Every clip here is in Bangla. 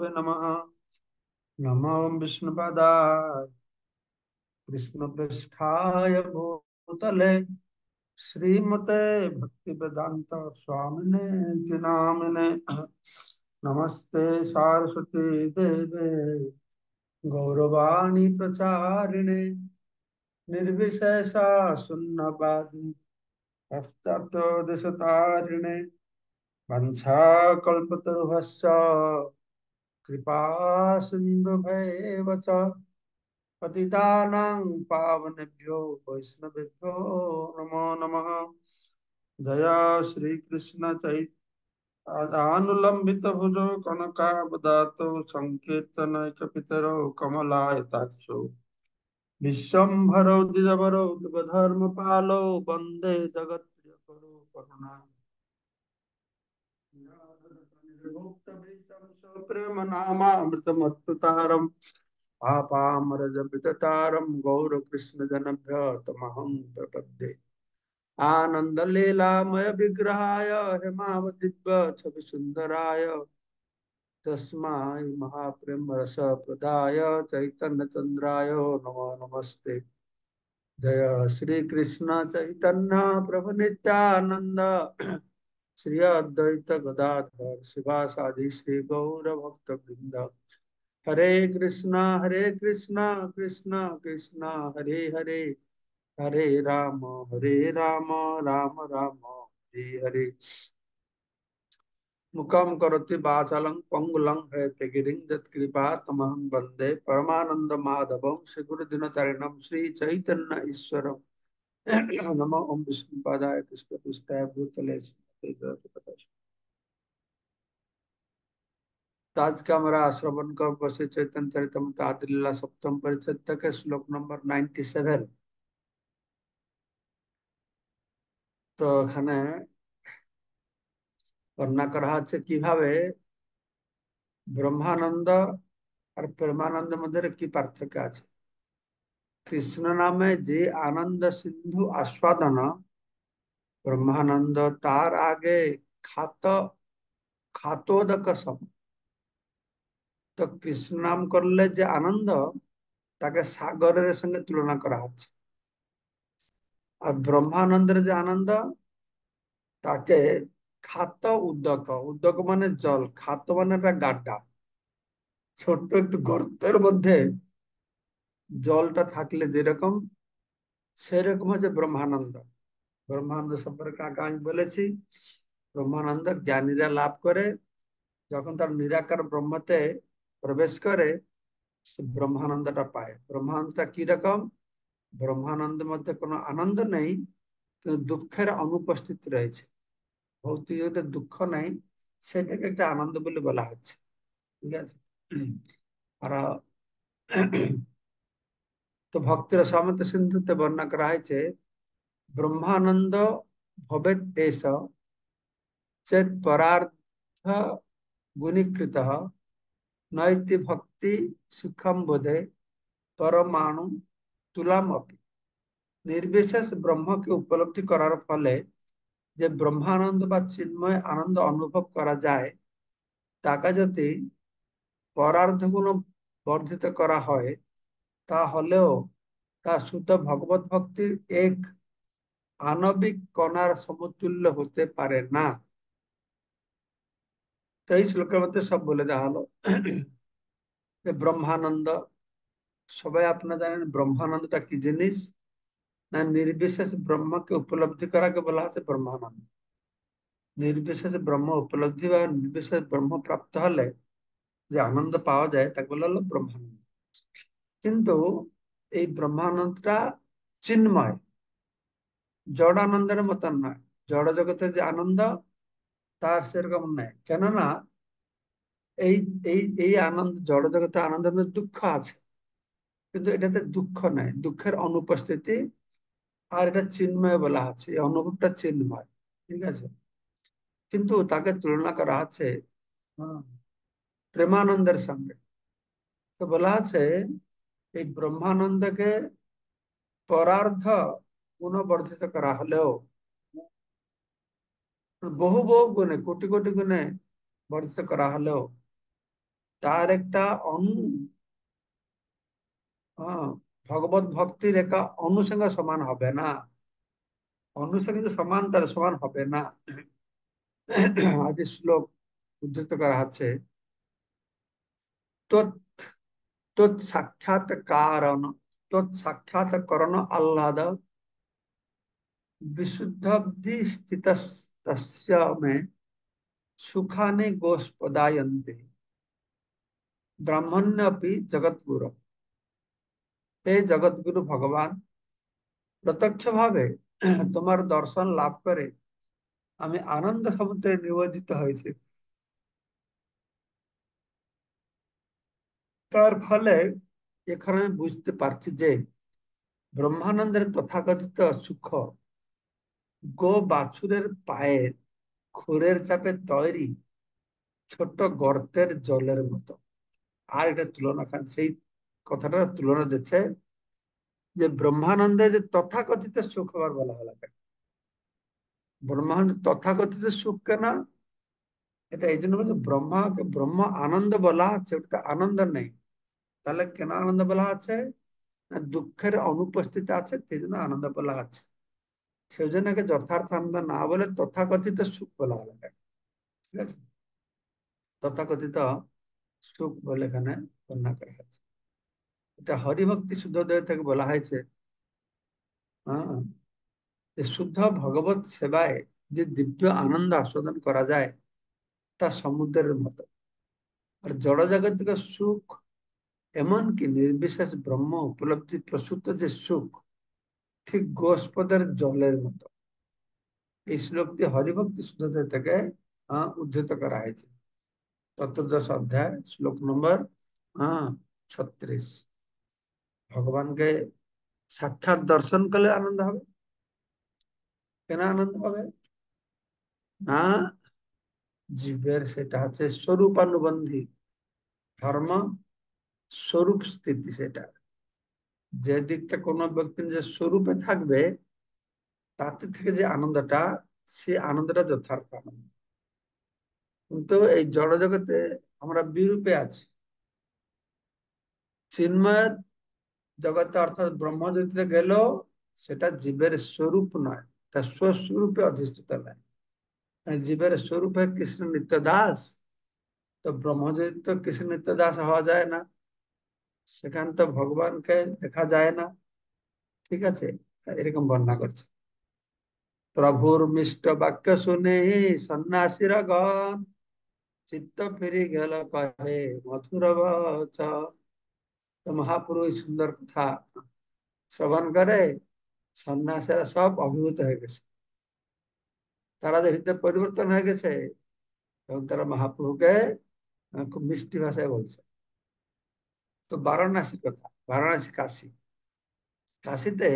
नमः। नमो विष्णुपदाय कृष्णपृष्ठाय भूतले श्रीमते भक्तिवेदांत स्वामिने इति नामिने। नमस्ते सारस्वती देवे गौरवाणी प्रचारिणे निर्विशेषा शून्यवादी पश्चात्तरतारिणे वंशाकल्पतरुभ्यश्च कृपा सिन्धुभैव च पतितानां पावनेभ्यो वैष्णवेभ्यो नमो नमः। जय श्री कृष्ण चैतन्यानुलंबित भुजो कनकावदातो संकीर्तनैकपितरो कमलायताक्षो विश्वम्भरो द्विजवरो धर्मपालो वन्दे जगत्प्रियकरो करुणा प्रेम नामामृतमत्तुतारम् आपामरजपिततारं गौरकृष्णजनभ्य तमहं प्रपद्ये। आनन्दलीलामय विग्रहाय हेमावदिव्य छविसुन्दराय तस्मै महाप्रेमरसप्रदाय चैतन्यचन्द्राय नमो नमस्ते। जय श्री कृष्ण चैतन्य प्रभु नित्यानंद श्री अद्वैत गदाधर शिवासादि श्री गौर भक्त वृंद। हरे कृष्णा कृष्णा कृष्णा हरे हरे, हरे राम राम राम हरे हरे। मुखम करोति वाचालं पंगुलं हयते जत्कृपा तमहं वन्दे परमानंद माधवं श्री गुरुदिनचरणं श्री चैतन्य ईश्वरम्। नमो ओम विष्णुपादाय कृष्णपृष्ठाय भूतले श्रीमते जगन्नाथ। तो आज का हमारा श्रवण का बसे चैतन्य चरितमृत आदि लीला सप्तम परिच्छेद तक है, श्लोक नंबर 97। তো এখানে বর্ণনা করা হচ্ছে কিভাবে ব্রহ্মানন্দ আর প্রেমানন্দের মধ্যে কি পার্থক্য আছে। কৃষ্ণ নামে যে আনন্দ সিন্ধু আস্বাদন ব্রহ্মানন্দ তার আগে খাত খাতোদক সম। তো কৃষ্ণ নাম করলে যে আনন্দ তাকে সাগরের সঙ্গে তুলনা করা হচ্ছে, আর ব্রহ্মানন্দের যে আনন্দ তাকে খাত উদ্যক, উদ্যক মানে জল, খাত মানে একটা গাড্ডা, ছোট্ট একটু গর্তের মধ্যে জলটা থাকলে যেরকম সেরকম হচ্ছে ব্রহ্মানন্দ। ব্রহ্মানন্দ সম্পর্কে আগে আমি বলেছি, ব্রহ্মানন্দ জ্ঞানীরা লাভ করে যখন তার নিরাকার ব্রহ্মতে প্রবেশ করে, সে ব্রহ্মানন্দটা পায়। ব্রহ্মানন্দটা কি রকম? ব্রহ্মানন্দের মধ্যে কোনো আনন্দ নেই, কিন্তু দুঃখের অনুপস্থিতি রয়েছে। ভৌতিক জগতে দুঃখ নাই, সেটাকে একটা আনন্দ বলে বলা হচ্ছে। ঠিক আছে। আর তো ভক্তের সমত সিন্ধুতে বর্ণনা করা হয়েছে ব্রহ্মানন্দ ভবেত এস চেত পরার্থ গুণীকৃত নৈতি ভক্তি সুখম বোধে পরমাণু তুলাম অপি। নির্বিশেষ ব্রহ্মকে উপলব্ধি করার ফলে যে ব্রহ্মানন্দ বা চিন্ময় আনন্দ অনুভব করা যায়, তাকে যদি পরার্ধ গুণ বর্ধিত করা হয়, তাহলেও তা শুদ্ধ ভগবত ভক্তির এক আণবিক কণার সমতুল্য হতে পারে না। তো এই শ্লোকের মধ্যে সব বলে দেওয়া হলো যে ব্রহ্মানন্দ, সবাই আপনারা জানেন ব্রহ্মানন্দটা কি জিনিস না? নির্বিশেষ ব্রহ্মকে উপলব্ধি করাকে বলা হচ্ছে ব্রহ্মানন্দ। নির্বিশেষ ব্রহ্ম উপলব্ধি বা নির্বিশেষ ব্রহ্ম প্রাপ্ত হলে যে আনন্দ পাওয়া যায় তাকে বলা হলো ব্রহ্মানন্দ। কিন্তু এই ব্রহ্মানন্দটা চিন্ময়, জড় আনন্দের মতন নয়। জড় জগতের যে আনন্দ তার সেরকম নয়, কেননা এই এই এই আনন্দ, জড় জগতের আনন্দের মধ্যে দুঃখ আছে, কিন্তু এটাতে দুঃখ নাই, দুঃখের অনুপস্থিতি। আর এটা চিন্ময় বলা আছে, এই অনুভবটা চিন্ময়। ঠিক আছে। কিন্তু তাকে তুলনা করা আছে প্রেমানন্দের সঙ্গে। তো বলা আছে এই ব্রহ্মানন্দকে পরার্ধ গুণবর্ধিত করা হলেও, বহু বহু গুণে, কোটি কোটি গুণে বর্ধিত করা হলেও তার একটা অনু ভগবত ভক্তির একটা অনুষঙ্গ সমান হবে না, অনুষঙ্গ সমান তার সমান হবে না। আদি শ্লোক উদ্ধৃত করা আছে, তৎ তৎ সাক্ষাৎকারণ, তৎ সাক্ষাৎকরণ আহ্লাদ বিশুদ্ধাব্ধি স্থিতস্তস্য মে সুখানে গোস্পদায়ন্তে ব্রাহ্মণ্যপি জগৎগুরু। হে জগৎগুরু ভগবান, প্রত্যক্ষ ভাবে তোমার দর্শন লাভ করে আমি আনন্দ সমুদ্রে নিমজ্জিত হয়েছি। তার ফলে এখন আমি বুঝতে পারছি যে ব্রহ্মানন্দের তথাকথিত সুখ গো বাছুরের পায়ের খুরের চাপে তৈরি ছোট্ট গর্তের জলের মতো। আর এটা তুলনা খান সেই কথাটা তুলনা দিচ্ছে যে ব্রহ্মানন্দে যে তথাকথিত সুখ আবার বলা হলো কেন? ব্রহ্মানন্দ তথাকথিত সুখ কেন? এটা এই জন্য বলছে ব্রহ্মাকে ব্রহ্ম আনন্দ বলা হচ্ছে, ওটা আনন্দ নেই। তাহলে কেন আনন্দ বলা আছে? না, দুঃখের অনুপস্থিতি আছে, সেই জন্য আনন্দ বলা আছে। সেই জন্য একে যথার্থ আনন্দ না বলে তথাকথিত সুখ বলা হলো কেন? ঠিক আছে, তথাকথিত সুখ বলে এখানে বর্ণনা করা হয়েছে। এটা হরিভক্তি শুদ্ধোদয় থেকে বলা হয়েছে। হ্যাঁ, যে শুদ্ধ ভগবত সেবায় যে দিব্য আনন্দ আস্বাদন করা যায় তা সমুদ্রের মতো। আর জড়জাগতিক সুখ, এমনকি নির্বিশেষ ব্রহ্ম উপলব্ধি প্রসূত যে সুখ, ঠিক গোস্পদের জলের মতো। এই শ্লোকটি হরিভক্তি শুদ্ধোদয় থেকে উদ্ধৃত করা হয়েছে, চতুর্দশ অধ্যায় শ্লোক নম্বর 36। ভগবানকে সাক্ষাৎ দর্শন করলে আনন্দ হবে। কেন আনন্দ হবে? না, জীবের সেটা হচ্ছে স্বরূপানুবন্ধী ধর্ম, স্বরূপ স্থিতি। সেটা যে দিকটা কোনো ব্যক্তি নিজের স্বরূপে থাকবে, তাতে থেকে যে আনন্দটা, সে আনন্দটা যথার্থ আনন্দ। কিন্তু এই জড় জগতে আমরা বিরূপে আছি। চিন্ময় জগতে অর্থাৎ ব্রহ্মজ্যোতিতে গেলেও সেটা জীবের স্বরূপ নয়, তার স্বস্বরূপে অধিষ্ঠিত নয়। জীবের স্বরূপে কৃষ্ণ নিত্য দাস, তো ব্রহ্মজ্যোতি তো কৃষ্ণ নিত্য দাস হওয়া যায় না, সেখানে তো ভগবানকে দেখা যায় না। ঠিক আছে, এরকম বর্ণনা করছে। প্রভুর মিষ্ট বাক্য শুনে সন্ন্যাসীরা গণ চিত্ত ফিরে গেল কহে মধুর বচন। তো মহাপুরুষ সুন্দর কথা শ্রবণ করে সন্ন্যাসীরা সব অভিভূত হয়ে গেছে, তারা যে হৃদয় পরিবর্তন হয়ে গেছে এবং তারা মহাপ্রভুকে খুব মিষ্টি ভাষায় বলছে। তো বারাণসীর কথা, বারাণসী কাশী, কাশীতে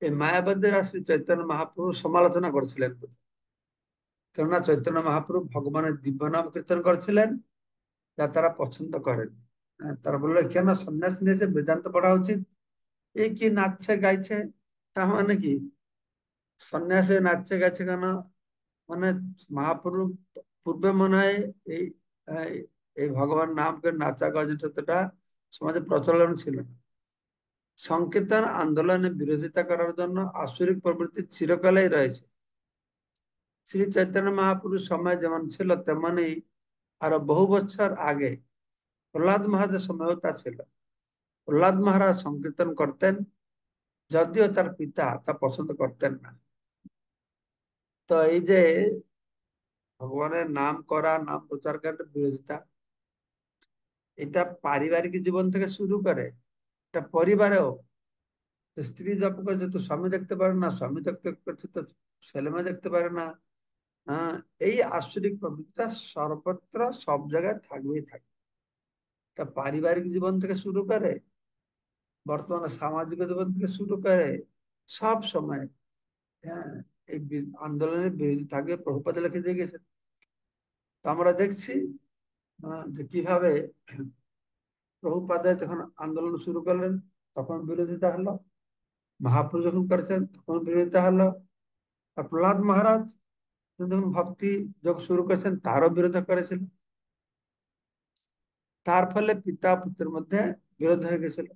এই মায়াবাদীরা শ্রী চৈতন্য মহাপ্রভু সমালোচনা করেছিলেন। কেননা চৈতন্য মহাপ্রভু ভগবানের দিব্য নাম কীর্তন করেছিলেন, যা তারা পছন্দ করেন। তারা বললো কেন সন্ন্যাস নিয়েছে, বেদান্ত পড়া উচিত, এই কি নাচছে গাইছে। তা মানে কি সন্ন্যাসে নাচছে গাইছে কেন? মানে মহাপ্রভু পূর্বে মনে হয় এই এই এই ভগবান নামকে নাচা গাছটা সমাজে প্রচলন ছিল না। সংকীর্তন আন্দোলনের বিরোধিতা করার জন্য আসরিক প্রবৃত্তি চিরকালেই রয়েছে। শ্রী চৈতন্য মহাপুরুষ সময় যেমন ছিল তেমনি আরো বহু বছর আগে প্রহ্লাদ মহারাজের সময়ও তা ছিল। প্রহ্লাদ মহারাজ সংকীর্তন করতেন, যদিও তার পিতা তা পছন্দ করতেন না। তো এই যে ভগবানের নাম করা, নাম প্রচার করার বিরোধিতা, এটা পারিবারিক জীবন থেকে শুরু করে, এটা পরিবারেও স্ত্রী জব করছে তো স্বামী দেখতে পারে না, স্বামী দেখতে করছে তো ছেলে মেয়ে দেখতে পারে না। হ্যাঁ, এই আশ্চর্যিক প্রবৃত্তিটা সর্বত্র সব জায়গায় থাকবেই থাকবে। এটা পারিবারিক জীবন থেকে শুরু করে বর্তমানে সামাজিক জীবন থেকে শুরু করে সব সময়। হ্যাঁ, এই আন্দোলনের বিরোধী থাকবে, প্রভুপাদ লিখে দিয়ে গেছেন। তো আমরা দেখছি যে কিভাবে প্রভুপাদ যখন আন্দোলন শুরু করলেন তখন বিরোধিতা হলো, মহাপ্রভু যখন করেছেন তখন বিরোধিতা হলো, আর প্রহ্লাদ মহারাজ যখন ভক্তি যোগ শুরু করেছেন তারও বিরোধিতা করেছিল। তার ফলে পিতা পুত্রের মধ্যে বিরোধ হয়ে গেছিল।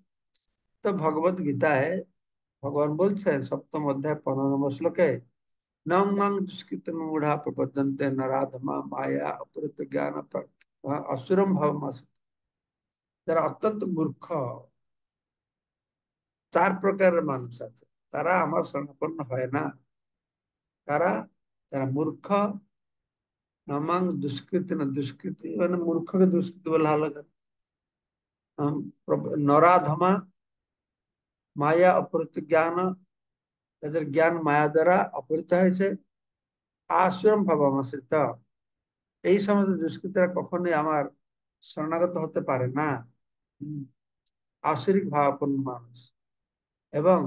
তো ভগবত গীতায় ভগবান বলছেন 7ম অধ্যায় 15 নম্বর শ্লোকে, নং মাং দুষ্কৃত মূঢ়া প্রপদ্যন্তে নরাধমা মায়া অপরিত জ্ঞান অসুরম ভাবমাস। যারা অত্যন্ত মূর্খ, 4 প্রকারের মানুষ আছে, তারা আমার শরণাপন্ন হয় না। তারা যারা মূর্খ, নমাং দুষ্কৃতি না, দুষ্কৃতি মানে মূর্খকে দুষ্কৃতি বলা হলো কেন? নরাধমা মায়া অপরিত জ্ঞান, তাদের জ্ঞান মায়া দ্বারা অপহৃত হয়েছে। আসুরম ভাবামাশ্রিত, এই সমস্ত দুষ্কৃতীরা কখনোই আমার শরণাগত হতে পারে না। হম, আসরিক ভাবাপন্ন মানুষ, এবং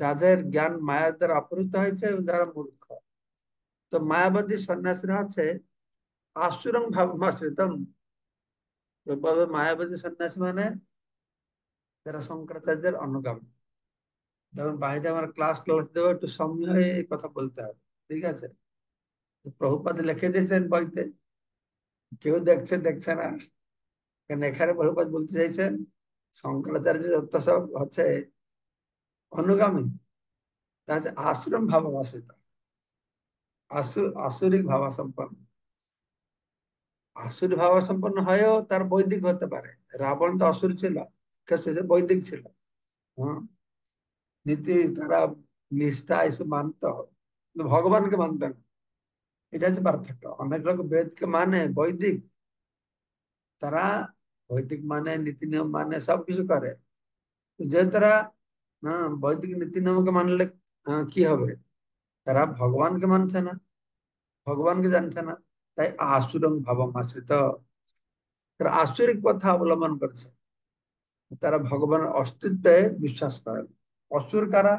যাদের জ্ঞান মায়ার দ্বারা অপহৃত হয়েছে এবং যারা মূর্খ। তো মায়াবাদী সন্ন্যাসীরা হচ্ছে আসুরং ভাবাশ্রিতম। মায়াবাদী সন্ন্যাসী মানে যারা শঙ্করাচার্যের অনুগামী। যখন বাইরে আমার ক্লাস ক্লাস দেবো, একটু সময় হয়ে এই কথা বলতে হবে, ঠিক আছে? প্রভুপাদ লিখে দিয়েছেন বইতে, কেউ দেখছে দেখছে না, কারণ এখানে প্রভুপাদ বলতে চাইছেন শঙ্করাচার্য যত সব হচ্ছে অনুগামী, তা হচ্ছে আশ্রম ভাবাশ্রিত, আসুরিক ভাবাসম্পন্ন। আসুরি ভাবাসম্পন্ন হয়েও তার বৈদিক হতে পারে। রাবণ তো অসুর ছিল, সে বৈদিক ছিল। হ্যাঁ, নীতি তারা নিষ্ঠা এসব মানত, কিন্তু ভগবানকে মানত না। এটা হচ্ছে পার্থক্য। অনেক লোক বেদকে মানে, বৈদিক, তারা বৈদিক মানে, নীতি নিয়ম মানে, সবকিছু করে। যে তারা বৈদিক নীতি নিয়মকে মানলে কি হবে? তারা ভগবানকে মানছে না, ভগবানকে জানছে না। তাই আসুরং ভাবম আশ্রিত, তারা আসুরিক পথ অবলম্বন করছে। তারা ভগবানের অস্তিত্বে বিশ্বাস করে না। অসুর কারা?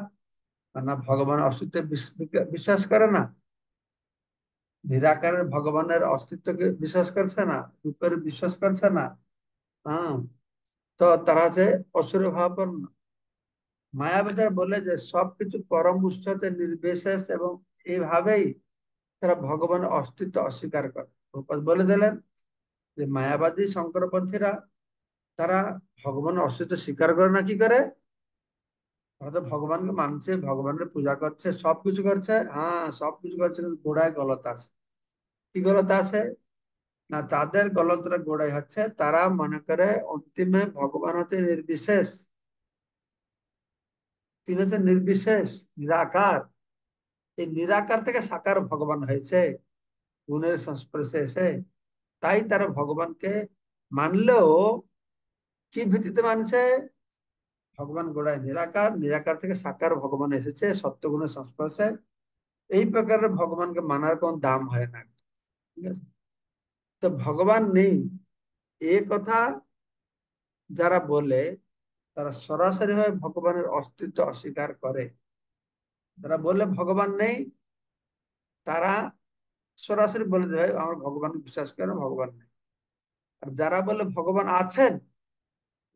না ভগবানের অস্তিত্বে বিশ্বাস করে না, নিরাকারের ভগবানের অস্তিত্বকে বিশ্বাস করছে না, রূপের বিশ্বাস করছে না। হ্যাঁ, তো তারা যে অসুর ভাবাপন্ন। মায়াবাদীরা বলে যে সবকিছু পরম উৎসতে নির্বিশেষ, এবং এইভাবেই তারা ভগবানের অস্তিত্ব অস্বীকার করে। প্রভুপাদ বলে দিলেন যে মায়াবাদী শঙ্করপন্থীরা তারা ভগবানের অস্তিত্ব স্বীকার করে না। কি করে? তারা তো ভগবানকে মানছে, ভগবানের পূজা করছে, সবকিছু করছে, হ্যাঁ সবকিছু করছে, কিন্তু গোড়ায় গলত আছে। কি গলত আছে? না, তাদের গলতটা গোড়ায় হচ্ছে তারা মনে করে অন্তিমে ভগবান হচ্ছে নির্বিশেষ। তিনি হচ্ছে নির্বিশেষ, নিরাকার। এই নিরাকার থেকে সাকার ভগবান হয়েছে গুণের সংস্পর্শে এসে। তাই তারা ভগবানকে মানলেও কি ভিত্তিতে মানছে? ভগবান গোড়ায় নিরাকার, নিরাকার থেকে সাকার ভগবান এসেছে সত্যগুণের সংস্পর্শে। এই প্রকারের ভগবানকে মানার কোন দাম হয় না, ঠিক আছে? তো ভগবান নেই এ কথা যারা বলে, তারা সরাসরি ভাবে ভগবানের অস্তিত্ব অস্বীকার করে। যারা বলে ভগবান নেই, তারা সরাসরি বলে দেয় আমরা ভগবানকে বিশ্বাস করি না, ভগবান নেই। আর যারা বলে ভগবান আছেন,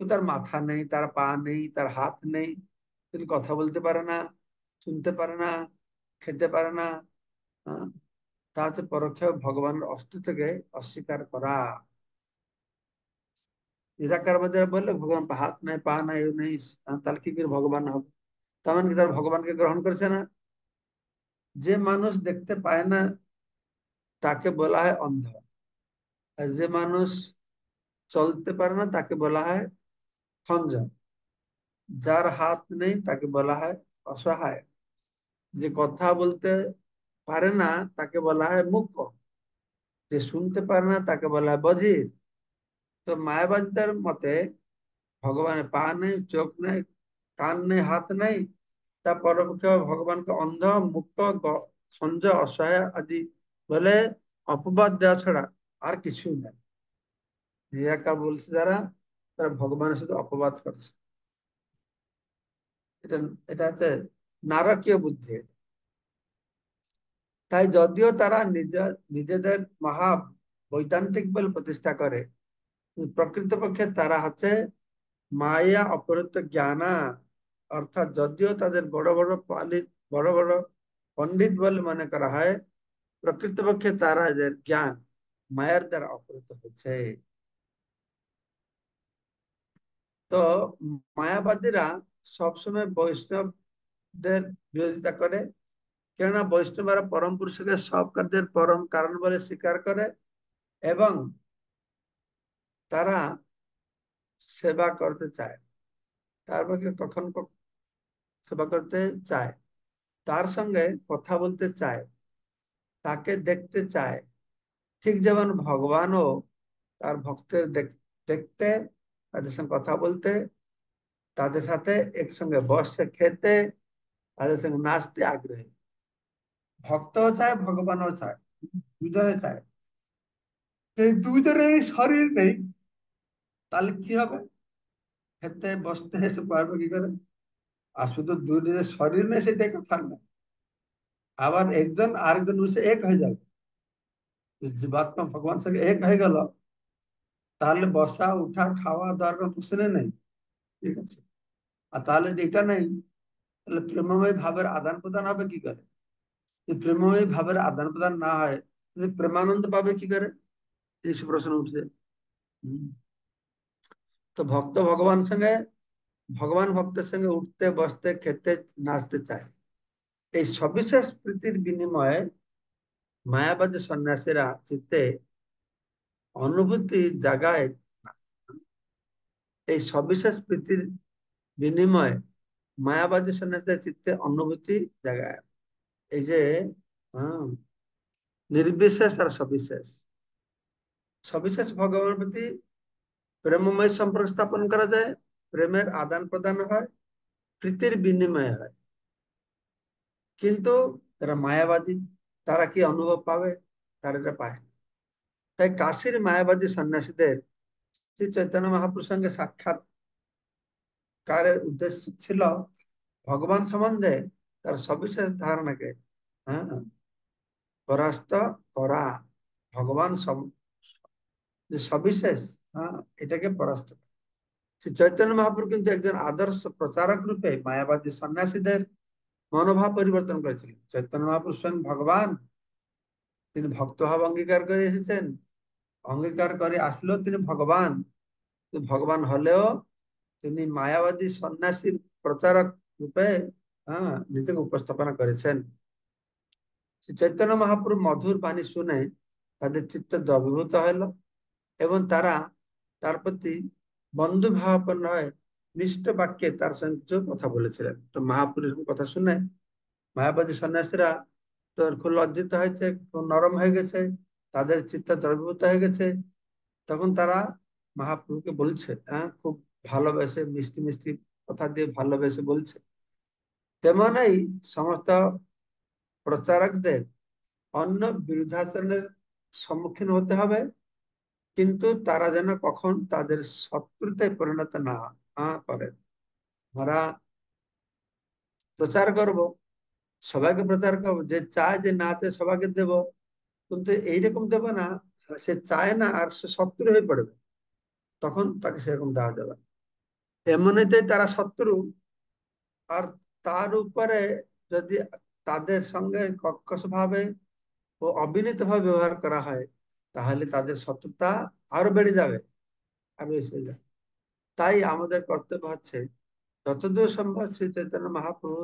তো তার মাথা নেই, তার পা নেই, তার হাত নেই, তিনি কথা বলতে পারে না, শুনতে পারে না, খেতে পারে না, তা হচ্ছে পরোক্ষ ভগবানের অস্তিত্বকে অস্বীকার করা। নিরাকার মধ্যে বললে ভগবান হাত নাই, পা নাই, ও নেই, তাহলে কি করে ভগবান হবে? তেমন কি তার ভগবানকে গ্রহণ করছে না? যে মানুষ দেখতে পায় না তাকে বলা হয় অন্ধ, আর যে মানুষ চলতে পারে না তাকে বলা হয় খঞ্জ, যার হাত নেই তাকে বলা হয় অসহায়, যে কথা বলতে পারে না তাকে বলা হয় মূর্খ, যে শুনতে পারে না তাকে বলা হয় বধির। তো মায়াবাদীদের মতে ভগবানের পা নেই, চোখ নেই, কান নেই, হাত নেই, তা পরোক্ষ ভগবানকে অন্ধ, মুক্ত, খঞ্জ, অসহায় আদি বলে অপবাদ দেওয়া ছাড়া আর কিছু নেই। নিরাকার বলছে যারা, তারা ভগবানের সাথে অপবাদ করছে। এটা এটা হচ্ছে নারকীয় বুদ্ধি। তাই যদিও তারা নিজেদের মহা বৈদান্তিক বলে প্রতিষ্ঠা করে, প্রকৃতপক্ষে তারা হচ্ছে মায়া অপহৃত জ্ঞানা। অর্থাৎ যদিও তাদের বড় বড় বড় বড় পণ্ডিত বলে মনে করা হয়, প্রকৃতপক্ষে তারা এদের জ্ঞান মায়ার দ্বারা অপহৃত হচ্ছে। তো মায়াবাদীরা সবসময় বৈষ্ণবদের বিরোধিতা করে, কেননা বৈষ্ণবরা পরম পুরুষকে সব কার্যের পরম কারণ বলে স্বীকার করে এবং তারা সেবা করতে চায়, তারপরে কখন সেবা করতে চায়, তার সঙ্গে কথা বলতে চায়, তাকে দেখতে চায়। ঠিক যেমন ভগবানও তার ভক্তের দেখতে, তাদের সঙ্গে কথা বলতে, তাদের সাথে একসঙ্গে বসে খেতে, তাদের সঙ্গে নাচতে আগ্রহী। ভক্তও চায়, ভগবানও চায়, দুজনে চায়। এই দুজনের শরীর নেই, তাহলে কি হবে? খেতে বসতে এসে পারবে কি করে? আর শুধু দুজনের শরীর নেই সেটাই কথা না, আবার একজন আরেকজন মিশে এক হয়ে যাবে। জীবাত্মা ভগবান সঙ্গে এক হয়ে গেল, তাহলে বসা উঠা খাওয়া দাওয়ার কোনো প্রশ্ন নেই। ঠিক আছে? আর তাহলে যদি এটা নেই, তাহলে প্রেমময় ভাবের আদান প্রদান হবে কি করে? যদি প্রেমময় ভাবের আদান প্রদান না হয়, তাহলে প্রেমানন্দ পাবে কি করে? এইসব প্রশ্ন উঠছে। হম। তো ভক্ত ভগবান ভক্তের সঙ্গে উঠতে বসতে খেতে নাচতে চায়। এই সবিশেষ প্রীতির বিনিময়ে মায়াবাদী সন্ন্যাসীরা চিত্তে অনুভূতি জাগায় না। এই সবিশেষ প্রীতির বিনিময়ে মায়াবাদী সন্ন্যাসীদের চিত্তে অনুভূতি জাগায়। এই যে হ্যাঁ, নির্বিশেষ আর সবিশেষ, সবিশেষ ভগবানের প্রতি প্রেমময় সম্পর্ক স্থাপন করা যায়, প্রেমের আদান প্রদান হয়, প্রীতির বিনিময় হয়। কিন্তু যারা মায়াবাদী, তারা কি অনুভব পাবে? তারা এটা পায় না। তাই কাশীর মায়াবাদী সন্ন্যাসীদের শ্রী চৈতন্য মহাপ্রভুর সঙ্গে সাক্ষাৎকারের উদ্দেশ্য ছিল ভগবান সম্বন্ধে তার সবিশেষ ধারণাকে হ্যাঁ পরাস্ত করা। ভগবান যে সবিশেষ, হ্যাঁ, এটাকে পরাস্ত করা। শ্রী চৈতন্য মহাপ্রভু কিন্তু একজন আদর্শ প্রচারক রূপে মায়াবাদী সন্ন্যাসীদের মনোভাব পরিবর্তন করেছিলেন। চৈতন্য মহাপ্রভু স্বয়ং ভগবান, তিনি ভক্ত ভাব অঙ্গীকার করে এসেছেন, অঙ্গীকার করে আসলেও তিনি ভগবান। ভগবান হলেও তিনি মায়াবাদী সন্ন্যাসীর প্রচারক রূপে নিজেকে উপস্থাপনা করেছেন। শ্রী চৈতন্য মহাপ্রভু মধুর বাণী শুনে তাদের চিত্ত দ্রবীভূত হইল এবং তারা তার প্রতি বন্ধু ভাবাপন্ন হয় মিষ্ট বাক্যে তার সঙ্গে কিছু কথা বলেছিলেন। তো মহাপুরুষের কথা শুনে মায়াবাদী সন্ন্যাসীরা তো খুব লজ্জিত হয়েছে, খুব নরম হয়ে গেছে, তাদের চিত্ত দ্রবীভূত হয়ে গেছে। তখন তারা মহাপ্রভুকে বলছে, হ্যাঁ, খুব ভালোবেসে মিষ্টি মিষ্টি কথা দিয়ে ভালোবেসে বলছে। তেমনই সমস্ত প্রচারকদের অন্য বিরুদ্ধাচরণের সম্মুখীন হতে হবে, কিন্তু তারা যেন কখন তাদের শত্রুতে পরিণত না করে। আমরা প্রচার করব, সবাইকে প্রচার করবো, যে চায় যে না চায় সবাইকে দেব, কিন্তু এইরকম দেবো না সে চায় না আর সে শত্রু হয়ে পড়বে, তখন তাকে সেরকম দেওয়া যাবে না। এমনিতেই তারা শত্রু, আর তার উপরে যদি তাদের সঙ্গে কর্কশ ভাবে ও অবিনীত ভাবে ব্যবহার করা হয়, তাহলে তাদের শত্রুতা আরো বেড়ে যাবে, আরো এসে যাবে। তাই আমাদের কর্তব্য হচ্ছে যতদূর সম্ভব শ্রী চৈতন্য মহাপ্রভু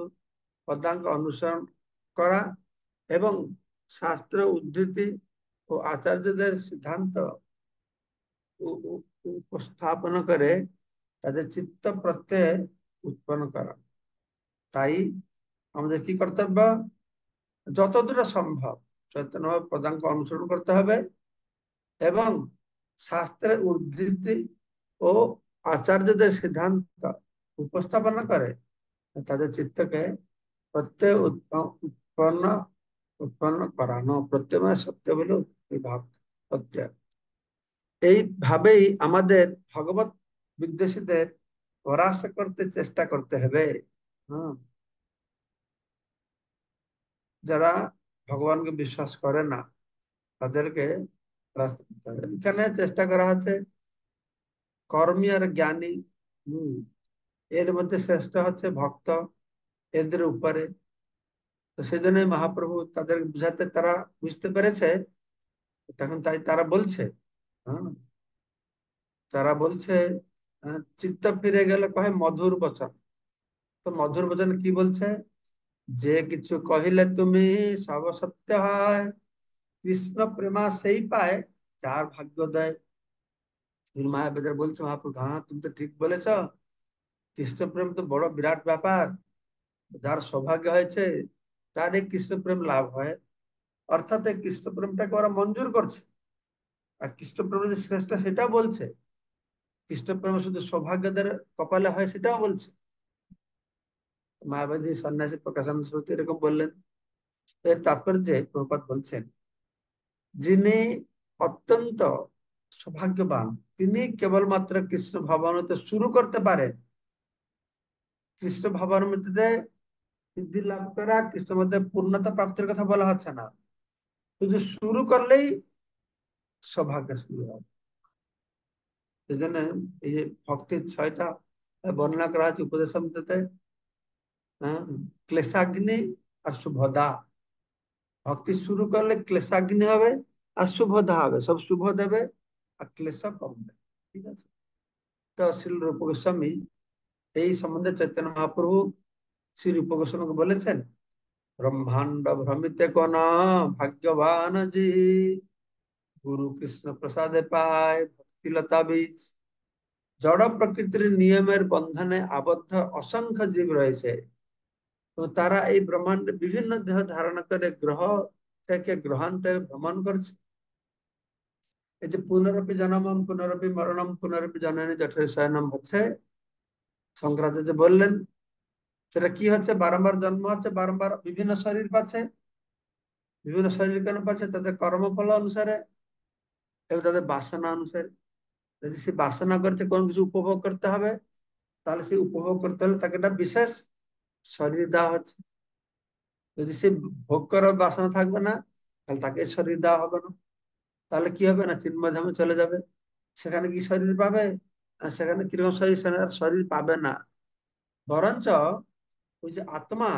পদাঙ্ক অনুসরণ করা এবং শাস্ত্র উদ্ধৃতি ও আচার্যদের সিদ্ধান্ত উপস্থাপন করে তাদের চিত্ত প্রত্যয় উৎপন্ন করা। তাই আমাদের কি কর্তব্য? যতদূর সম্ভব চৈতন্য পদাঙ্ক অনুসরণ করতে হবে এবং শাস্ত্রের উদ্ধৃতি ও আচার্যদের সিদ্ধান্ত উপস্থাপনা করে তাদের চিত্তকে প্রত্যয় উৎপন্ন উৎপন্ন করানো। প্রত্যয় মানে সত্য বলে এই ভাব, প্রত্যয়। এইভাবেই আমাদের ভগবত বিদ্বেষীদের পরাশ করতে চেষ্টা করতে হবে। হম। যারা ভগবানকে বিশ্বাস করে না, তাদেরকে পরাস্ত করতে হবে। এখানে চেষ্টা করা হচ্ছে কর্মী আর জ্ঞানী। হম। এর মধ্যে শ্রেষ্ঠ হচ্ছে ভক্ত, এদের উপরে। তো সেই জন্য মহাপ্রভু তাদের বুঝাতে, তারা বুঝতে পেরেছে, তখন তাই তারা বলছে, হ্যাঁ, তারা বলছে চিত্ত ফিরে গেলে কহে মধুর বচন। তো মধুর বচন কি বলছে? যে কিছু কহিলে তুমি সব সত্য হয়, কৃষ্ণ প্রেমা সেই পায় যার ভাগ্য দেয়। মায়াবেদের বলছে মহাপ্রভু, হ্যাঁ তুমি তো ঠিক বলেছ, কৃষ্ণ প্রেম তো বড় বিরাট ব্যাপার, যার সৌভাগ্য হয়েছে তার এই কৃষ্ণ প্রেম লাভ হয়। অর্থাৎ এই কৃষ্ণ প্রেমটাকে ওরা মঞ্জুর করছে। আর কৃষ্ণ প্রেম যে শ্রেষ্ঠ সেটাও বলছে, কৃষ্ণ প্রেম শুধু সৌভাগ্যদের কপালে হয় সেটাও বলছে। মায়াবাদী সন্ন্যাসী প্রকাশানন্দ সরস্বতী এরকম বললেন। এর তাৎপর্য প্রভুপাদ বলছেন, যিনি অত্যন্ত সৌভাগ্যবান, তিনি কেবলমাত্র কৃষ্ণ ভাবনাতে শুরু করতে পারেন। কৃষ্ণ ভাবনামৃতিতে সিদ্ধি লাভ করা, কৃষ্ণ মধ্যে পূর্ণতা প্রাপ্তির কথা বলা হচ্ছে না, শুধু শুরু করলেই সৌভাগ্য শুরু হবে। সেই জন্য এই যে ভক্তির 6টা বর্ণনা করা হচ্ছে উপদেশামৃতে, হ্যাঁ, ক্লেশাগ্নি আর শুভদা। ভক্তি শুরু করলে ক্লেশাগ্নি হবে আর শুভদা হবে, সব শুভ দেবে আর ক্লেশ কমবে। ঠিক আছে। তো শ্রী রূপ গোস্বামী এই সম্বন্ধে চৈতন্য মহাপ্রভু শ্রী রূপ গোস্বামীকে বলেছেন, ব্রহ্মাণ্ড ভ্রমিতে কোন ভাগ্যবান জি, গুরু কৃষ্ণ প্রসাদে পায় ভক্তিলতা বীজ। জড় প্রকৃতির নিয়মের বন্ধনে আবদ্ধ অসংখ্য জীব রয়েছে, তো তারা এই ব্রহ্মাণ্ডে বিভিন্ন দেহ ধারণ করে গ্রহ থেকে গ্রহান্তে ভ্রমণ করছে। এই যে পুনরপি জনমম পুনরপি মরণম পুনরপি জননী জঠরে শয়নম হচ্ছে, শঙ্করাচার্য যে বললেন, সেটা কি হচ্ছে? বারংবার জন্ম হচ্ছে, বারংবার বিভিন্ন শরীর পাচ্ছে। বিভিন্ন শরীর কেন পাচ্ছে? তাদের কর্মফল অনুসারে এবং তাদের বাসনা অনুসারে। যদি সে বাসনা করছে কোন কিছু উপভোগ করতে হবে, তাহলে সে উপভোগ করতে হলে তাকে একটা বিশেষ শরীর দেওয়া হচ্ছে। যদি সে ভোগ করার বাসনা থাকবে না, তাহলে তাকে শরীর দেওয়া হবে না। তাহলে কি হবে না, চিন্ময় ধামে চলে যাবে। সেখানে কি শরীর পাবে? আর সেখানে কিরকম শরীর? সেখানে আর শরীর পাবে না। বরঞ্চ ওই যে আত্মা,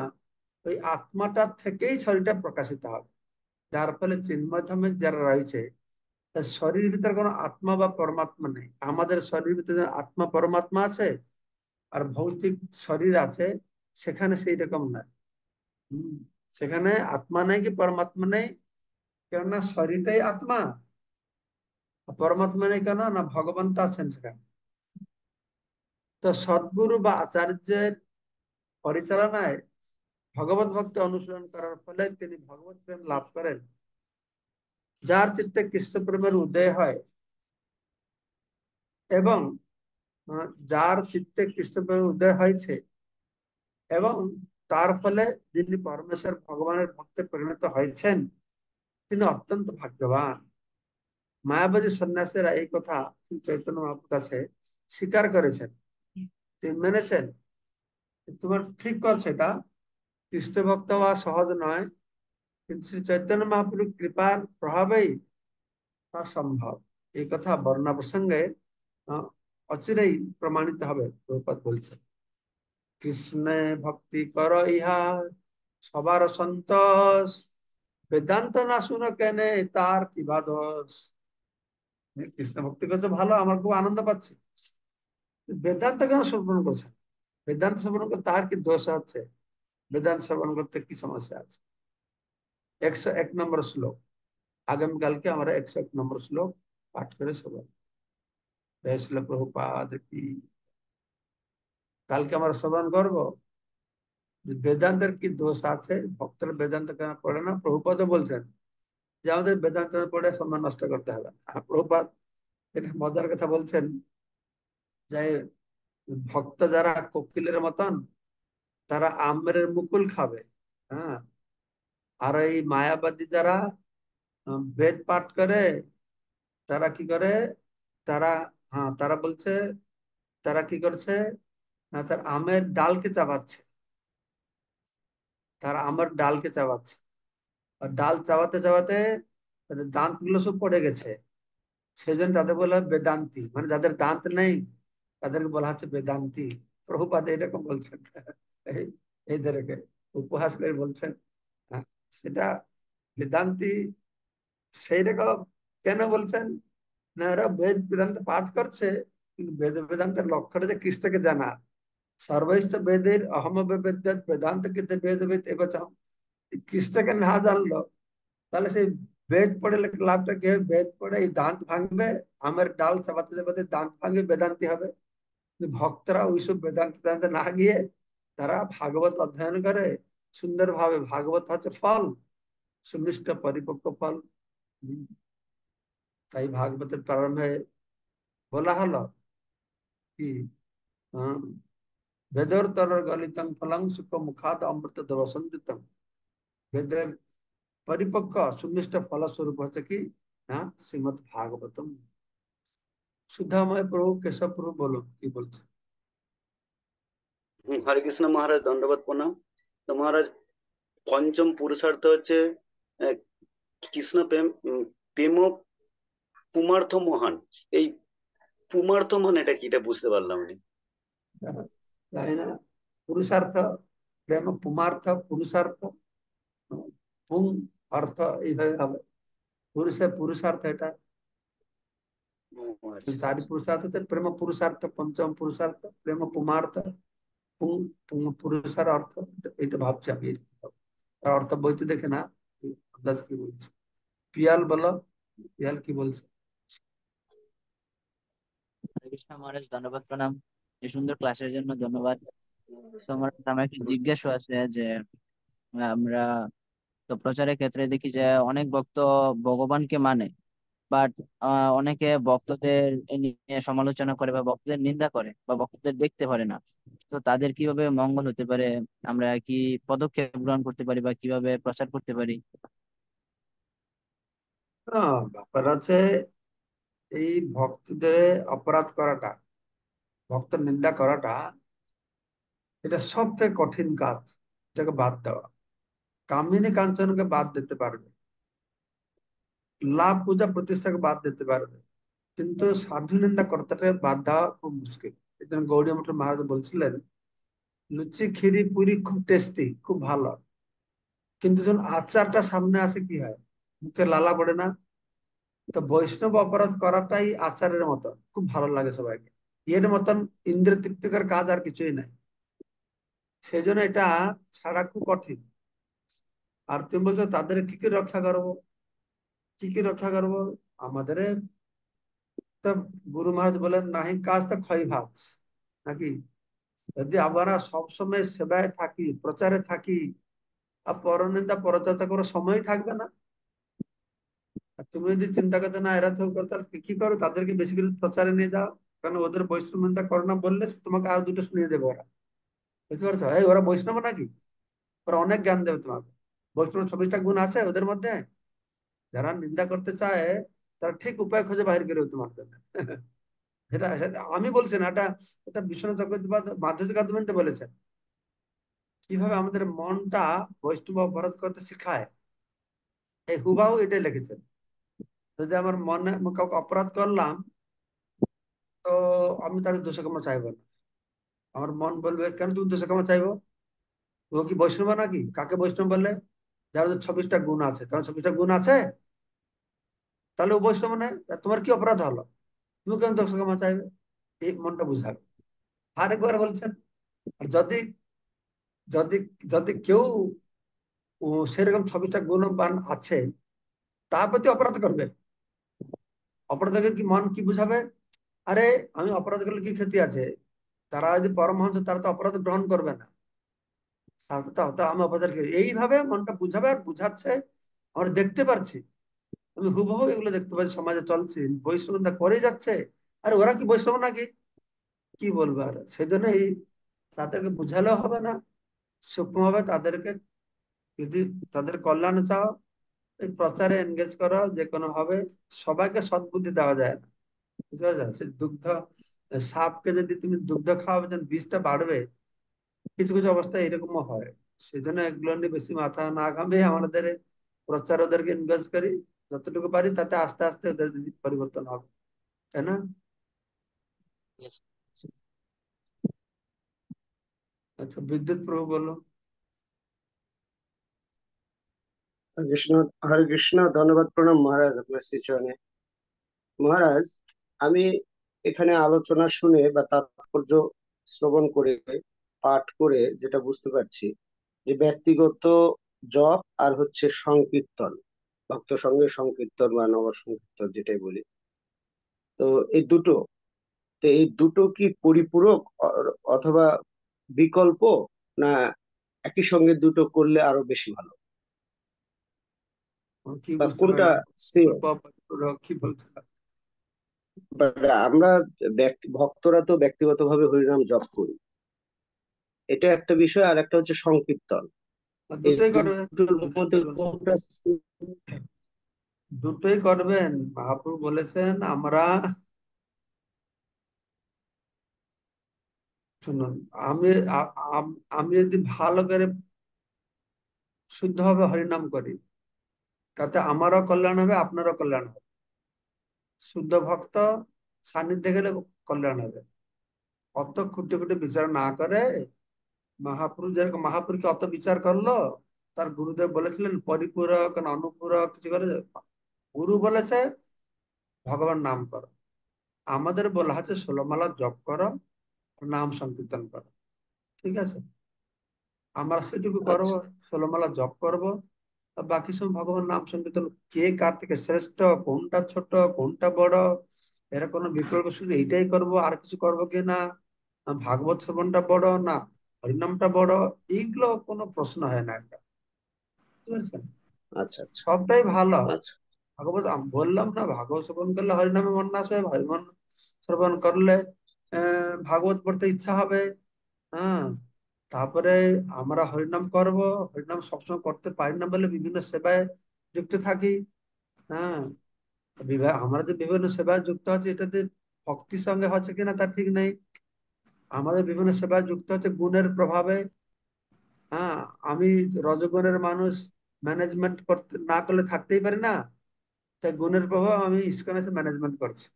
ওই আত্মাটা থেকেই শরীরটা প্রকাশিত হবে। যার ফলে চিন্ময় ধামে যারা রয়েছে, তার শরীরের ভিতরে কোনো আত্মা বা পরমাত্মা নেই। আমাদের শরীরের ভিতরে আত্মা পরমাত্মা আছে, আর ভৌতিক শরীর আছে, সেখানে সেই রকম নয়। হম, সেখানে আত্মা নেই কি পরমাত্মা নেই, কেননা শরীরটাই আত্মা। পরমাত্মা নেই কেন না, ভগবান তো আছেন সেখানে। তো সদ্গুরু বা আচার্যের পরিচালনায় ভগবত ভক্তি অনুশীলন করার ফলে তিনি ভগবত প্রেম লাভ করেন। যার চিত্তে কৃষ্ণ প্রেমের উদয় হয় এবং যার চিত্তে কৃষ্ণ প্রেমের উদয় হয়েছে, এবং তার ফলে যিনি পরমেশ্বর ভগবানের ভক্তে পরিণত হয়েছেন, তিনি অত্যন্ত ভাগ্যবান। মায়াবাদী সন্ন্যাসীরা এই কথা শ্রী চৈতন্য মহাপ্রভুর কাছে স্বীকার করেছেন, তিনি মেনেছেন। তোমার ঠিক করছে এটা, কৃষ্ণ ভক্ত হওয়া সহজ নয়, কিন্তু শ্রী চৈতন্য মহাপ্রভুর কৃপার প্রভাবেই তা সম্ভব। এই কথা বর্ণনা প্রসঙ্গে আহ, অচিরেই প্রমাণিত হবে। প্রভুপাদ বলছেন, কৃষ্ণে ভক্তি কর ইহা সবার সন্তোষ, বেদান্ত না শুনো কেনে তার কি বা দোষ। কৃষ্ণ ভক্তি করতে ভালো, আমার খুব আনন্দ পাচ্ছি, বেদান্ত কেন শ্রবণ করছে? বেদান্ত শ্রবণ করতে তার কি দোষ আছে? বেদান্ত শ্রবণ করতে কি সমস্যা আছে? 101 নম্বর শ্লোক, আগামীকালকে আমরা 101 নম্বর শ্লোক পাঠ করে সবাই জয় শ্রীল প্রভুপাদ কি। কালকে আমরা শ্রবণ করবো যে বেদান্তের কি দোষ আছে, ভক্তরা বেদান্ত কেন পড়ে না। প্রভুপাদও বলছেন যে আমাদের বেদান্ত পড়ে সম্মান নষ্ট করতে হবে না। প্রভুপাদ এটা মজার কথা বলছেন যে ভক্ত যারা কোকিলের মতন, তারা আমের মুকুল খাবে। হ্যাঁ, আর এই মায়াবাদী যারা বেদ পাঠ করে, তারা কি করে? তারা, হ্যাঁ, তারা বলছে, তারা কি করছে না, তার আমের ডালকে চাবাচ্ছে। তারা আমের ডালকে চাবাচ্ছে, আর ডাল চাবাতে চাবাতে তাদের দাঁত গুলো সব পড়ে গেছে। সেই জন্য তাদের বলা হয় বেদান্তি, মানে যাদের দাঁত নেই তাদেরকে বলা হচ্ছে বেদান্তি। প্রভুপাদ এরকম বলছেন। এই এইদেরকে উপহাস করে বলছেন। হ্যাঁ, সেটা বেদান্তি সেই রকম কেন বলছেন না, এরা বেদ বেদান্ত পাঠ করছে, কিন্তু বেদান্তের লক্ষ্যটা যে কৃষ্ণকে জানা। সর্বৈশ্চ বেদের অহম বেদান্ত বেদান্ত কিন্তু বেদ এবছর কৃষ্ণকে না জানলো তাহলে সেই বেদ পড়ে লাভটা কি হবে? বেদ পড়ে এই দাঁত ভাঙবে, আমের ডাল চাপাতে চাপাতে দাঁত ভাঙবে, বেদান্তি হবে। ভক্তরা ওইসব বেদান্ত বেদান্ত না গিয়ে তারা ভাগবত অধ্যয়ন করে সুন্দরভাবে। ভাগবত হচ্ছে ফল, সুমিষ্ট পরিপক্ক ফল। হম, তাই ভাগবতের প্রারম্ভে বলা হলো কি, বেদোত্তর গলিতং ফলং সুখ মুখাত অমৃত রসঞ্জুতম। বেদের পরিপক্ক সুমিষ্ট ফলস্বরূপ হচ্ছে কি, হ্যাঁ, শ্রীমদ ভাগবতম। সুধাময় প্রভু কেশব প্রভু বলো কি বলছে। হরে কৃষ্ণ মহারাজ, দণ্ডবত প্রণাম। তো মহারাজ, পঞ্চম পুরুষার্থ হচ্ছে আহ, কৃষ্ণ প্রেম, প্রেম পুমার্থ মহান। এই পুমার্থ মানে এটা কি, এটা বুঝতে পারলাম না। তাই না? পুরুষার্থ, প্রেম পুমার্থ, পুরুষার্থ, পুং অর্থ এইভাবে হবে। পুরুষের পুরুষার্থ এটা। ও আচ্ছা চারি আচ্ছা। পুরুষার্থ হচ্ছে প্রেম পুরুষার্থ, পঞ্চম পুরুষার্থ প্রেম পুমার্থ, পুং পুং পুরুষার অর্থ। এটা ভাবছি আমি এরকম ভাবছি। আর অর্থ বইতে দেখে না, আন্দাজ কি বলছে। পিয়াল বলো, পিয়াল কি বলছে। হরে কৃষ্ণ মহারাজ, ধন্যবাদ প্রণাম। এই সুন্দর ক্লাসের জন্য ধন্যবাদ। তোমার আমার একটু জিজ্ঞাসা আছে যে আমরা তো প্রচারের ক্ষেত্রে দেখি যে অনেক ভক্ত ভগবানকে মানে, বাট অনেকে ভক্তদের নিয়ে সমালোচনা করে বা ভক্তদের নিন্দা করে বা ভক্তদের দেখতে পারে না। তো তাদের কিভাবে মঙ্গল হতে পারে? আমরা কি পদক্ষেপ গ্রহণ করতে পারি বা কিভাবে প্রচার করতে পারি? ব্যাপার আছে, এই ভক্তদের অপরাধ করাটা, ভক্ত নিন্দা করাটা, এটা সবথেকে কঠিন কাজ। এটাকে বাদ দেওয়া, কামিনী কাঞ্চনকে বাদ দিতে পারবে, লাভ পূজা প্রতিষ্ঠাকে বাদ দিতে পারবে, কিন্তু সাধু নিন্দা কর্তাকে বাদ দেওয়া খুব মুশকিল। এই জন্য গৌড়ীয় মঠের মহারাজ বলছিলেন, লুচি খিরি পুরি খুব টেস্টি, খুব ভালো, কিন্তু যখন আচারটা সামনে আসে কি হয়? মুখে লালা পড়ে না? তো বৈষ্ণব অপরাধ করাটাই আচারের মতো, খুব ভালো লাগে সবাইকে। এর মতন ইন্দ্রিয় তৃপ্তিকর কাজ আর কিছুই নাই। সেই জন্য এটা ছাড়া খুব কঠিন। আর তুমি বলছো তাদের কি কি রক্ষা করবো, কি কি রক্ষা করবো? আমাদের তো গুরু মহারাজ বলেন, নাহি কাজ তো ক্ষয় ভাজ, নাকি? যদি আমরা সবসময় সেবায় থাকি, প্রচারে থাকি, আর পরনিন্দা পরচর্চা করার সময় থাকবে না। আর তুমি যদি চিন্তা করছো না এরা তো করে, তাহলে কি করো? তাদেরকে বেশি করে প্রচারে নিয়ে যাও। কারণ ওদের বৈষ্ণব নিন্দা করো না বললে তোমাকে আর দুটো শুনিয়ে দেবে ওরা। বুঝতে পারছো? এই ওরা বৈষ্ণব নাকি? ওরা অনেক জ্ঞান দেবে তোমাকে। বৈষ্ণব 26টা গুণ আছে ওদের মধ্যে। যারা নিন্দা করতে চায় তারা ঠিক উপায় খুঁজে বাহির করে তোমার জন্য। সেটা সেটা আমি বলছি না, এটা এটা বিশ্বনাথ চক্রবর্তী মাধুর্য কাদম্যানতে বলেছেন, কিভাবে আমাদের মনটা বৈষ্ণব অপরাধ করতে শিখায়। এই হুবাহু এটাই লিখেছেন। যদি আমার মনে আমি কাউকে অপরাধ করলাম, তো আমি তার দোষে ক্ষমা চাইবো না। আমার মন বলবে, কেন তুমি দোষে ক্ষমা চাইবো? ও কি বৈষ্ণব নাকি? কাকে বৈষ্ণব বললে? যার 26টা গুণ আছে, কারণ 26টা গুণ আছে তাহলে ও বৈষ্ণব নয়। তা তোমার কি অপরাধ হলো? তুমি কেন দোষে ক্ষমা চাইবে? এই মনটা বুঝাবে। আরেকবার বলছেন, আর যদি যদি যদি কেউ ও সেরকম 26টা গুণবান আছে, তার প্রতি অপরাধ করবে, অপরাধকে কি মন কি বুঝাবে? আরে আমি অপরাধ করলে কি ক্ষতি আছে? তারা যদি পরমহংস, তারা তো অপরাধ গ্রহণ করবে না। আমি অপরাধ এইভাবে মনটা বুঝাবে, আর বুঝাচ্ছে। আমরা দেখতে পারছি, আমি হুবহু এগুলো দেখতে পাচ্ছি, সমাজে চলছে, বৈষ্ণবতা করে যাচ্ছে। আর ওরা কি বৈষ্ণব নাকি? কি বলবো আর? সেই জন্য এই তাদেরকে বুঝালেও হবে না, সূক্ষ্ম ভাবে তাদেরকে, যদি তাদের কল্যাণ চাও, এই প্রচারে এনগেজ করো যে কোনো ভাবে। সবাইকে সদ্বুদ্ধি দেওয়া যায় না, বুঝতে পারছো? সে দুগ্ধ, সাপকে যদি তুমি দুগ্ধ খাওয়াবে যেন বিষটা বাড়বে, কিছু কিছু অবস্থায় এরকমও হয়। সেই জন্য এগুলো নিয়ে বেশি মাথা না ঘামে আমাদের প্রচার ওদেরকে এনগেজ করি যতটুকু পারি, তাতে আস্তে আস্তে ওদের পরিবর্তন হবে, তাই না? Yes. আচ্ছা, বিদ্যুৎ প্রভু বলো। কৃষ্ণ, হরে কৃষ্ণ, ধন্যবাদ প্রণাম মহারাজ আপনার শ্রীচরণে। মহারাজ, আমি এখানে আলোচনা শুনে বা তাৎপর্য শ্রবণ করে পাঠ করে যেটা বুঝতে পারছি যে ব্যক্তিগত জপ আর হচ্ছে সংকীর্তন, ভক্ত সঙ্গে সংকীর্তন বা নব সংকীর্তন যেটাই বলি, তো এই দুটো, তো এই দুটো কি পরিপূরক অথবা বিকল্প, না একই সঙ্গে দুটো করলে আরো বেশি ভালো, কি বা বুঝতে কোনটা পারলাম? শ্রেয়? কি বলছিলাম? বাট আমরা ভক্তরা তো ব্যক্তিগতভাবে হরিনাম জপ করি, এটা একটা বিষয়, আর একটা হচ্ছে সংকীর্তন। এই দুটোই করবেন, দুটোর দুটোই মধ্যে করবেন, কোনটা দুটোই করবেন। মহাপ্রভু বলেছেন আমরা, শুনুন, আমি আমি যদি ভালো করে শুদ্ধভাবে হরিনাম করি, তাতে আমারও কল্যাণ হবে, আপনারও কল্যাণ হবে। শুদ্ধ ভক্ত সান্নিধ্যে গেলে কল্যাণ হবে। অত খুঁটে খুঁটে বিচার না করে, মহাপুরুষ যেরকম মহাপুরুষকে অত বিচার করলো, তার গুরুদেব বলেছিলেন পরিপূরক না অনুপূরক কিছু করে, গুরু বলেছে ভগবান নাম করো, আমাদের বলা হচ্ছে 16 মালা জপ করো, নাম সংকীর্তন করো। ঠিক আছে, আমরা সেটুকু করবো, আচ্ছা, 16 মালা জপ করবো, আর বাকি সব ভগবান নাম সংকীর্তন। কে কার থেকে শ্রেষ্ঠ, কোনটা ছোট, কোনটা বড়, এর কোনো বিকল্প, শুধু এইটাই করব আর কিছু করবো কি না, ভাগবত শ্রবণটা বড় না হরিনামটা বড়, এইগুলো কোনো প্রশ্ন হয় না একটা। বুঝতে পারছেন? আচ্ছা, আচ্ছা, সবটাই ভালো। আচ্ছা, ভাগবত আমি বললাম না, ভাগবত শ্রবণ করলে হরিনামে মন আসবে, হরিমন শ্রবণ করলে ভাগবত পড়তে ইচ্ছা হবে। হ্যাঁ, তারপরে আমরা হরিনাম করব, হরিনাম সবসময় করতে পারি না বলে বিভিন্ন সেবায় যুক্ত থাকি। হ্যাঁ, বিবাহ আমরা যে বিভিন্ন সেবায় যুক্ত আছি, এটাতে ভক্তির সঙ্গে হচ্ছে কিনা তার ঠিক নেই। আমাদের বিভিন্ন সেবায় যুক্ত হচ্ছে গুণের প্রভাবে। হ্যাঁ, আমি রজগুণের মানুষ, ম্যানেজমেন্ট করতে না করলে থাকতেই পারি না, তাই গুণের প্রভাব আমি ইস্কনে ম্যানেজমেন্ট করছি।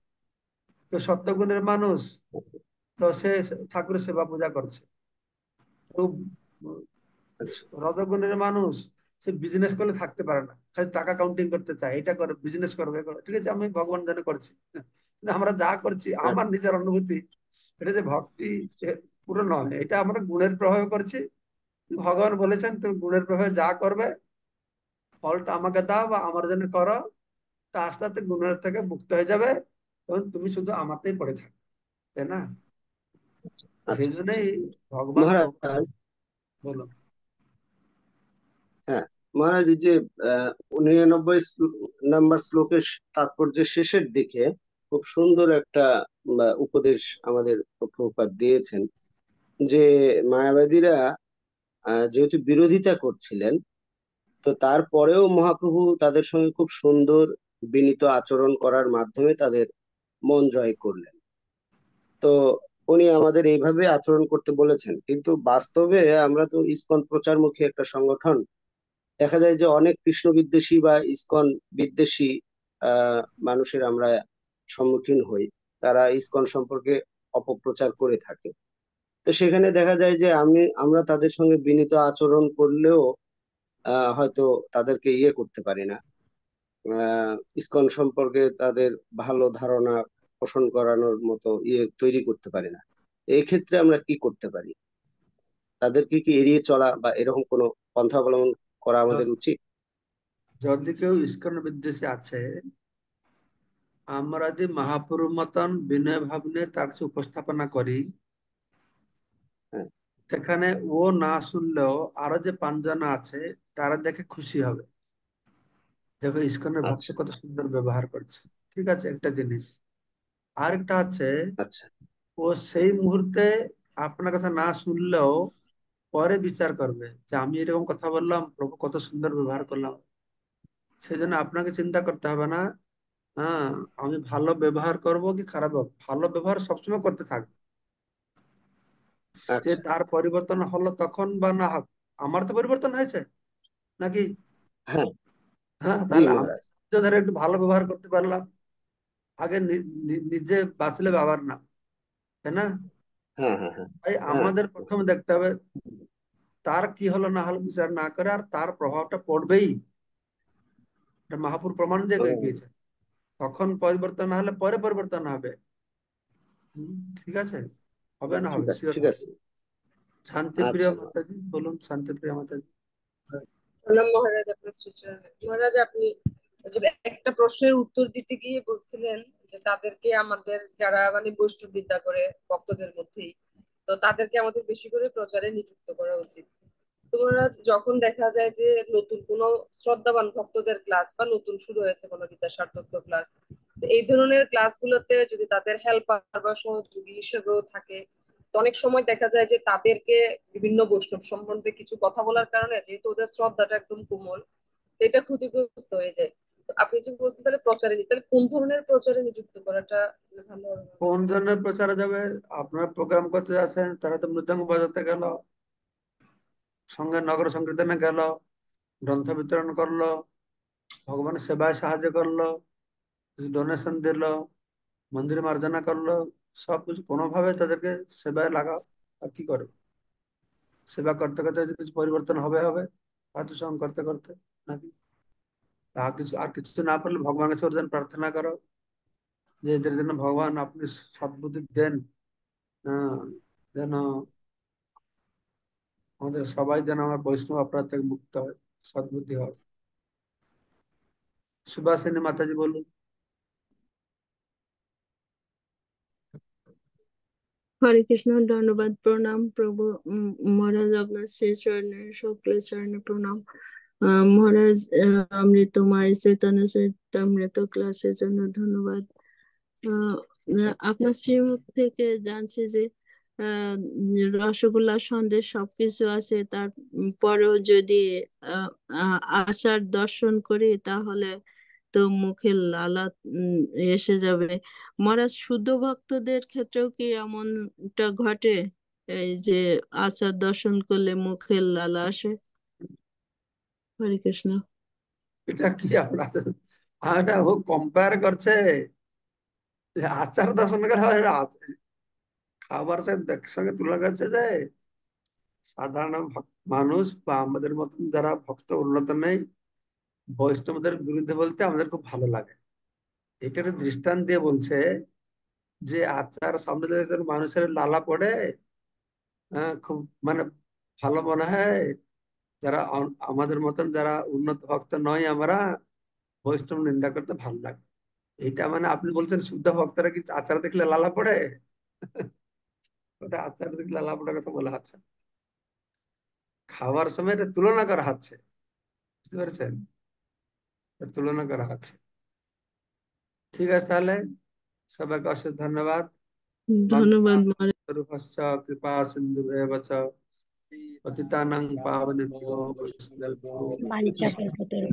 তো সত্যগুণের মানুষ, তো সে ঠাকুরের সেবা পূজা করছে। তো আচ্ছা, রজগুণের মানুষ, সে বিজনেস করলে থাকতে পারে না, খালি টাকা কাউন্টিং করতে চায়, এটা করে বিজনেস করবে ঠিক আছে, আমি ভগবান জানে করছি। কিন্তু আমরা যা করছি আমার আচ্ছা, নিজের অনুভূতি, এটা যে ভক্তি পুরো নয়, এটা আমরা গুণের প্রভাবে করছি। ভগবান বলেছেন তুমি গুণের প্রভাবে যা করবে ফলটা আমাকে দাও বা আমার জন্য করো, তা আস্তে আস্তে গুণের থেকে মুক্ত হয়ে যাবে, তখন তুমি শুধু আমাতেই পড়ে থাকবে, তাই না? আচ্ছা, সেই আচ্ছা। জন্যই ভগবান মহারাজ, বলো। হ্যাঁ, মহারাজ, এই যে 99 নাম্বার শ্লোকের তাৎপর্যের শেষের দিকে খুব সুন্দর একটা উপদেশ আমাদের প্রভুপাদ দিয়েছেন, যে মায়াবাদীরা যেহেতু বিরোধিতা করছিলেন, তো তারপরেও মহাপ্রভু তাদের সঙ্গে খুব সুন্দর বিনীত আচরণ করার মাধ্যমে তাদের মন জয় করলেন। তো উনি আমাদের এইভাবে আচরণ করতে বলেছেন, কিন্তু বাস্তবে আমরা তো ইসকন প্রচারমুখী একটা সংগঠন, দেখা যায় যে অনেক কৃষ্ণ বিদ্বেষী বা ইসকন বিদ্বেষী মানুষের আমরা সম্মুখীন হই, তারা ইসকন সম্পর্কে অপপ্রচার করে থাকে। তো সেখানে দেখা যায় যে আমরা তাদের সঙ্গে বিনীত আচরণ করলেও হয়তো তাদেরকে ইয়ে করতে পারি না, ইসকন সম্পর্কে তাদের ভালো ধারণা পোষণ করানোর মতো ইয়ে তৈরি করতে পারি না। এই ক্ষেত্রে আমরা কি করতে পারি? তাদেরকে কি এড়িয়ে চলা বা এরকম কোনো পন্থা অবলম্বন করা আমাদের উচিত? যদি কেউ ইস্কন বিদ্বেষী আছে, আমরা যদি মহাপুরুষ মতন বিনয় ভাব নিয়ে তার কাছে উপস্থাপনা করি, হ্যাঁ, সেখানে ও না শুনলেও আরো যে 5 জন আছে তারা দেখে খুশি হবে, দেখো ইস্কনের ভক্ত আচ্ছা, কত সুন্দর ব্যবহার করছে। ঠিক আছে, একটা জিনিস। আরেকটা আছে, আচ্ছা, ও সেই মুহূর্তে আপনার কথা না শুনলেও পরে বিচার করবে যে আমি এরকম কথা বললাম, প্রভু কত সুন্দর ব্যবহার করলাম। সেই জন্য আপনাকে চিন্তা করতে হবে না। হ্যাঁ, আমি ভালো ব্যবহার করব কি খারাপ ভালো ব্যবহার সবসময় করতে থাকবো। সে আচ্ছা, তার পরিবর্তন হলো তখন বা না হোক, আমার তো পরিবর্তন হয়েছে নাকি? হ্যাঁ, হ্যাঁ, জি তাহলে আমি মহারাজ, ধরে একটু ভালো ব্যবহার করতে পারলাম, আগে নিজে বাঁচলে বাবার না, তাই না? হ্যাঁ, হ্যাঁ, হ্যাঁ, তাই হ্যাঁ আমাদের প্রথমে মহারাজ, দেখতে হবে তার কি হলো না হলো বিচার না করে, আর তার প্রভাবটা পড়বেই, এটা মহাপুর প্রমাণ দিয়ে হুম, গিয়েছে। তখন পরিবর্তন না হলে পরে পরিবর্তন হবে। ঠিক আছে, হবে না, ঠিক হবে, আছে, শিওর ঠিক হবে। আছে। শান্তিপ্রিয় আচ্ছা, মাতাজি বলুন, শান্তিপ্রিয় মাতাজি। প্রণাম মহারাজ, আপনার শ্রীচরণে। মহারাজ, আপনি ওই যে একটা প্রশ্নের উত্তর দিতে গিয়ে বলছিলেন যে তাদেরকে আমাদের যারা মানে বৈষ্ণব বিদ্যা করে ভক্তদের মধ্যেই, তো তাদেরকে আমাদের বেশি করে প্রচারে নিযুক্ত করা উচিত। তো মহারাজ, যখন দেখা যায় যে নতুন কোনো শ্রদ্ধাবান ভক্তদের ক্লাস বা নতুন শুরু হয়েছে কোনো গীতা সার্থক ক্লাস, তো এই ধরনের ক্লাসগুলোতে যদি তাদের হেল্পার বা সহযোগী হিসেবেও থাকে, তো অনেক সময় দেখা যায় যে তাদেরকে বিভিন্ন বৈষ্ণব সম্বন্ধে কিছু কথা বলার কারণে, যেহেতু ওদের শ্রদ্ধাটা একদম কোমল, তো এটা ক্ষতিগ্রস্ত হয়ে যায়। তো আপনি যে বলছেন তাহলে প্রচারে তাহলে কোন ধরনের প্রচারে নিযুক্ত করাটা ভালো হবে কোন মহারাজ? ধরনের প্রচারে যাবে? আপনারা প্রোগ্রাম করতে যাচ্ছেন, তারা তো মৃদঙ্গ বাজাতে গেল, সঙ্গে নগর সংকীর্তনে গেল, গ্রন্থ বিতরণ করলো, ভগবানের সেবায় সাহায্য করলো, ডোনেশন দিল, মন্দির মার্জনা করলো, সবকিছু কোনোভাবে তাদেরকে সেবায় লাগাও। আর কি করবে? সেবা করতে করতে যদি কিছু পরিবর্তন হবে হবে, সাধু সঙ্গ করতে করতে, নাকি? তা কিছু আর কিছু না পারলে ভগবানের কাছে ওর জন্য প্রার্থনা করো যে এদের জন্য ভগবান আপনি সদ্বুদ্ধি দেন। আহ, যেন আমাদের সবাই যেন আমার বৈষ্ণব অপরাধ থেকে মুক্ত হয়, সদ্বুদ্ধি হয়। সুভাষিনী মাতাজি বলুন। হরে কৃষ্ণ, ধন্যবাদ, প্রণাম প্রভু। মহারাজ, আপনার শ্রী চরণে, সকলের চরণে প্রণাম। মহারাজ, অমৃতময় চৈতন্য চরিতামৃত ক্লাসের জন্য ধন্যবাদ। আহ, আপনার শ্রীমুখ থেকে জানছি যে আহ, রসগোল্লা সন্দেশ সবকিছু আছে, তারপরেও যদি আহ, আশার দর্শন করি তাহলে তো মুখে লালা এসে যাবে। মহারাজ, শুদ্ধ ভক্তদের ক্ষেত্রেও কি এমনটা ঘটে, এই যে আচার দর্শন করলে মুখে লালা আসে? হরে কৃষ্ণ। এটা কি আপনাদের, এটা ও কম্পেয়ার করছে যে আচার দর্শন করা হয়, খাবার সঙ্গে তুলনা করছে যে সাধারণ মানুষ বা আমাদের মতন যারা ভক্ত উন্নত নেই, বৈষ্ণবদের বিরুদ্ধে বলতে আমাদের খুব ভালো লাগে। এটার দৃষ্টান্ত দিয়ে বলছে যে আচার সামনে যদি মানুষের লালা পড়ে, খুব মানে ভালো মনে হয়। যারা আমাদের মতন যারা উন্নত ভক্ত নয়, আমরা বৈষ্ণব নিন্দা করতে ভালো লাগে। এটা মানে আপনি বলছেন শুদ্ধ ভক্তরা কি আচার দেখলে লালা পড়ে? ওটা আচার দেখলে লালা পড়ার কথা বলা হচ্ছে, খাওয়ার সময় এটা তুলনা করা হচ্ছে। বুঝতে পেরেছেন? এটা তুলনা করা হচ্ছে। ঠিক আছে, তাহলে সবাইকে অশেষ ধন্যবাদ। ধন্যবাদ মহারাজ। বাঞ্ছাকল্পতরুভ্যশ্চ কৃপা সিন্ধুভ্যেব চ পতিতানাং পাবনেভ্যো বৈষ্ণবেভ্যো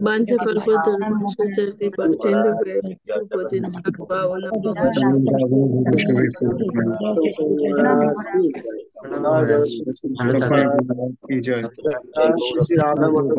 বাঞ্ছাকল্পতরুভ্যশ্চ কৃপা সিন্ধুভ্যেব পতিতানাং পাবনেভ্যো মহারাজ কি প্রণাম জয় মহারাজ, জগন্নাথ ভালো প্রভুপাদ। থাকবেন। শ্রী শ্রী রাধা মাধব